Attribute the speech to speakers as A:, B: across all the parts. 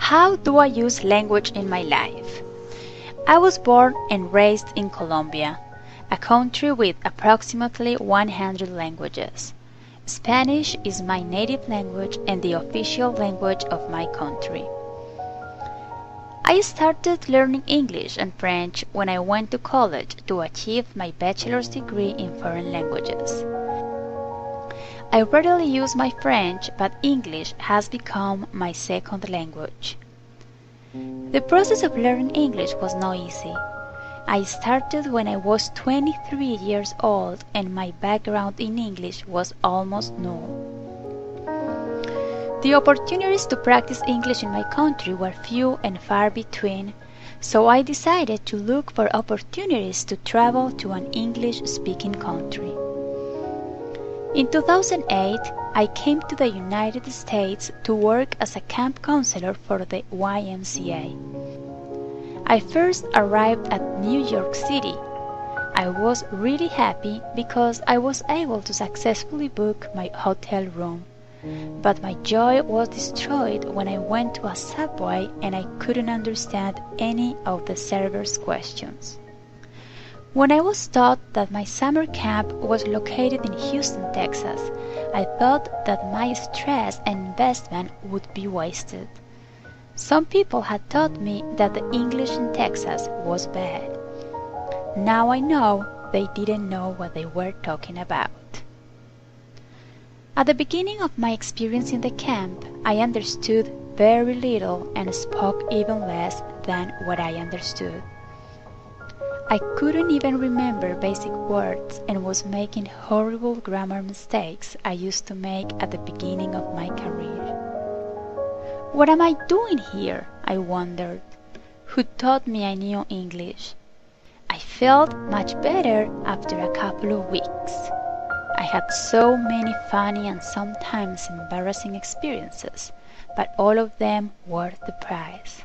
A: How do I use language in my life? I was born and raised in Colombia, a country with approximately 100 languages. Spanish is my native language and the official language of my country. I started learning English and French when I went to college to achieve my bachelor's degree in foreign languages. I rarely use my French, but English has become my second language. The process of learning English was not easy. I started when I was 23 years old and my background in English was almost null. The opportunities to practice English in my country were few and far between, so I decided to look for opportunities to travel to an English-speaking country. In 2008, I came to the United States to work as a camp counselor for the YMCA. I first arrived at New York City. I was really happy because I was able to successfully book my hotel room. But my joy was destroyed when I went to a subway and I couldn't understand any of the server's questions. When I was taught that my summer camp was located in Houston, Texas, I thought that my stress and investment would be wasted. Some people had taught me that the English in Texas was bad. Now I know they didn't know what they were talking about. At the beginning of my experience in the camp, I understood very little and spoke even less than what I understood. I couldn't even remember basic words and was making horrible grammar mistakes I used to make at the beginning of my career. What am I doing here? I wondered. Who taught me I knew English? I felt much better after a couple of weeks. I had so many funny and sometimes embarrassing experiences, but all of them worth the price.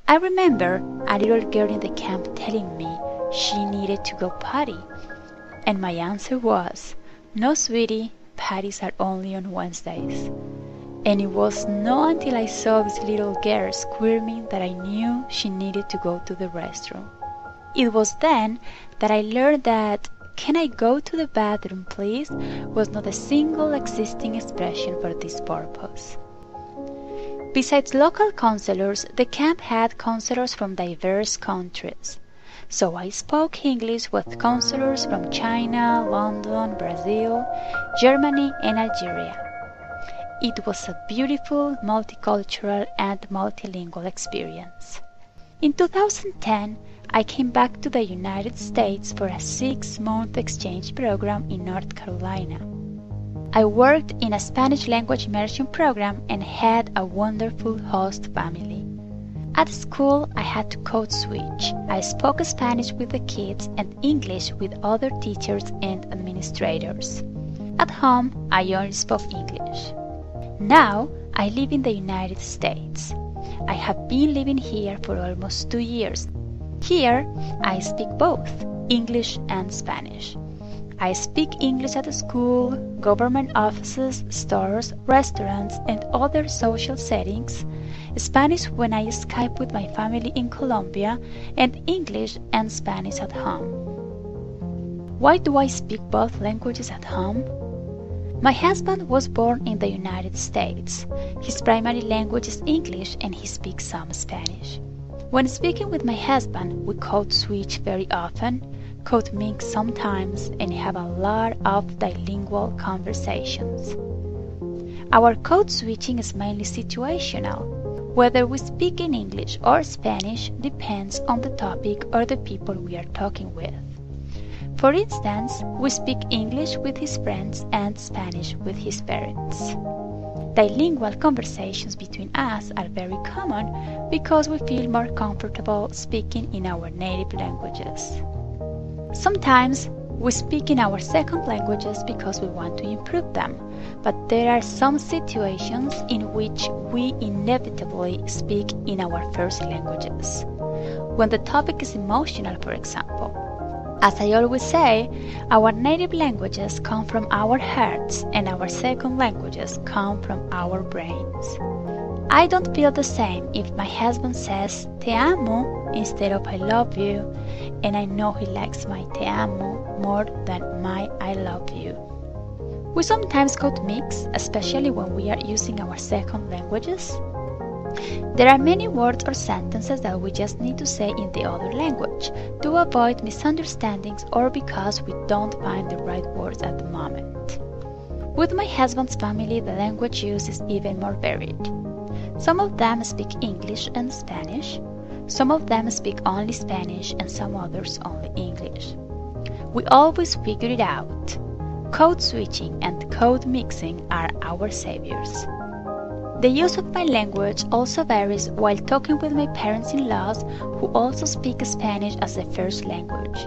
A: I remember a little girl in the camp telling me she needed to go potty, and my answer was, "No, sweetie, potties are only on Wednesdays." And it was not until I saw this little girl squirming that I knew she needed to go to the restroom. It was then that I learned that "Can I go to the bathroom, please?" was not a single existing expression for this purpose. Besides local counselors, the camp had counselors from diverse countries. So I spoke English with counselors from China, London, Brazil, Germany, and Algeria. It was a beautiful, multicultural, and multilingual experience. In 2010, I came back to the United States for a 6-month exchange program in North Carolina. I worked in a Spanish language immersion program and had a wonderful host family. At school, I had to code switch. I spoke Spanish with the kids and English with other teachers and administrators. At home, I only spoke English. Now, I live in the United States. I have been living here for almost 2 years. Here, I speak both English and Spanish. I speak English at school, government offices, stores, restaurants, and other social settings, Spanish when I Skype with my family in Colombia, and English and Spanish at home. Why do I speak both languages at home? My husband was born in the United States. His primary language is English and he speaks some Spanish. When speaking with my husband, we code switch very often, code mix sometimes, and have a lot of bilingual conversations. Our code switching is mainly situational. Whether we speak in English or Spanish depends on the topic or the people we are talking with. For instance, we speak English with his friends and Spanish with his parents. Bilingual conversations between us are very common because we feel more comfortable speaking in our native languages. Sometimes we speak in our second languages because we want to improve them, but there are some situations in which we inevitably speak in our first languages. When the topic is emotional, for example. As I always say, our native languages come from our hearts and our second languages come from our brains. I don't feel the same if my husband says te amo instead of I love you, and I know he likes my te amo more than my I love you. We sometimes quote mix, especially when we are using our second languages. There are many words or sentences that we just need to say in the other language to avoid misunderstandings or because we don't find the right words at the moment. With my husband's family, the language use is even more varied. Some of them speak English and Spanish, some of them speak only Spanish, and some others only English. We always figure it out. Code switching and code mixing are our saviors. The use of my language also varies while talking with my parents-in-laws who also speak Spanish as a first language.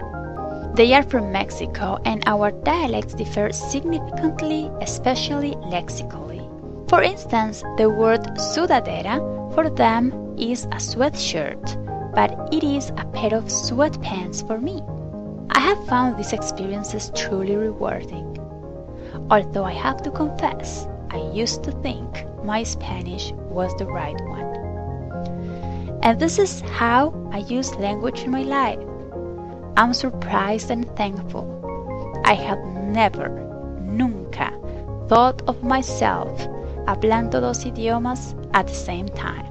A: They are from Mexico and our dialects differ significantly, especially lexically. For instance, the word sudadera for them is a sweatshirt, but it is a pair of sweatpants for me. I have found these experiences truly rewarding. Although I have to confess, I used to think my Spanish was the right one. And this is how I use language in my life. I'm surprised and thankful. I had never, nunca, thought of myself hablando dos idiomas at the same time.